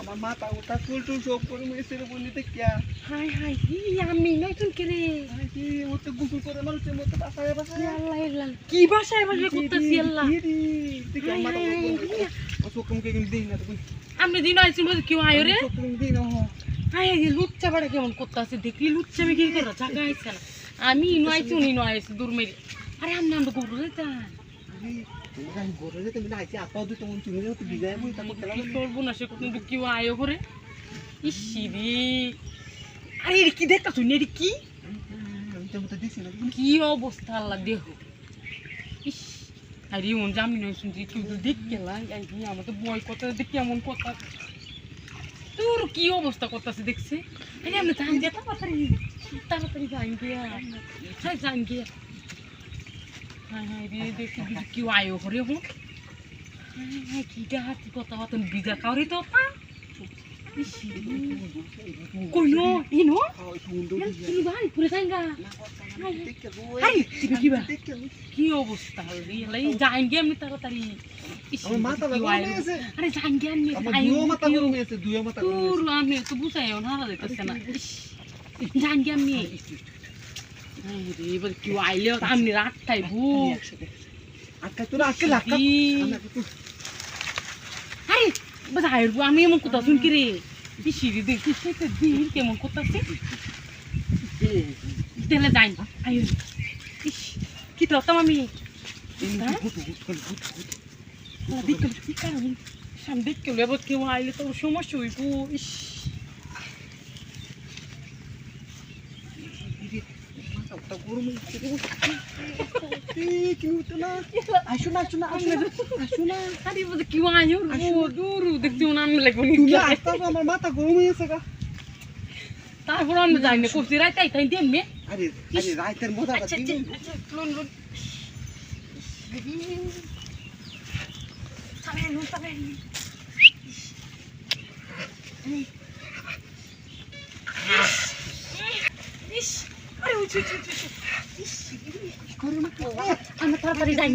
আমার মাথা ওটা চুল সব করে মেয়েছের বলিতে কিয়া হাই হাই আমি নয় তুমি কে রে কি ও তো গুছু করে মানুষের মতো বাসায় বাসায় আল্লাহ আল্লাহ কি বাসায় বাসায় করতেছি আল্লাহ তুই কেমন মাথা ও চোখমকে কিন্তু দিই না তুই আমি দিন আইছি বলে কেউ আয় রে চোখমকে দিই না হাই এই লুচ্চা বাড়া কেমন করতেছে দেখলি লুচ্চা আমি কি করে জায়গা আইছে না আমি নয়ছি উনি নয়ছি দূর মেরে আরে আমি আমরা গরু রে তা আমি গরু যেতে মিলে আইছি আপাও দুটো মন চুনি তো বিজয় বই তারপর খেলা করবো না সে কিন্তু কেউ আয় করে ইসি রে আরে এটা কি দেখতা শুনি এটা কি আমি তো মতো দিছি না কি অবস্থা আল্লাহ দেহ ইস আরে ওন জামি নয় শুনছি কেউ তো দেখ গেলাম আমার তো বয় কথা দেখি এমন কথা তোর কি অবস্থা করতেছে দেখছে আরে আমি জান গিয়া তাড়াতাড়ি তাড়াতাড়ি জান গিয়া হ্যাঁ জান গিয়া হ্যাঁ হ্যাঁ রে দেখি কেউ আয়ো করে হো হ্যাঁ হ্যাঁ কিটা হাতি কথা হতন বিজা কাউরে তো কইনো ইনো তুমি ভাই পুরে যাইগা কি অবস্থা হলি লাই যাইন গে আমি তাড়াতাড়ি আমার মাথা গরম হয়েছে আরে যাইন গে আমি আমার দুও মাথা গরম হয়েছে দুও মাথা গরম তোর আমি তো বুঝাইও না যাইতেছে না যাইন গে আমি রে এবার কি আইলে আমি রাত খাইবো আটকা তোরা আটকে লাগা আরে বাজাইরবো আমি এমন কথা শুন কি রে বিশিরি দেখি সেটা দিন কেমন করতেছে তেলে যাই আয়ো ইস কি তো আমি দেখতে কি কারণ সামনে দেখতে এবার কেউ আইলে তো সমস্যা হইব ইস গরম কেউ তো না আসো না আসো না আসো না আরে বলে কেউ আয়ো দূর দেখতে আমি লাগবো আমার মাথা গরম হয়েছে গা তারপর আমি যাই না করছি রাইতে তাই দিয়ে মে আরে আরে রাইতের মজা আচ্ছা লোন লোন তাবে লোন তাবে ইস আরে উঠু ইস করে মা আমি তাড়াতাড়ি যাই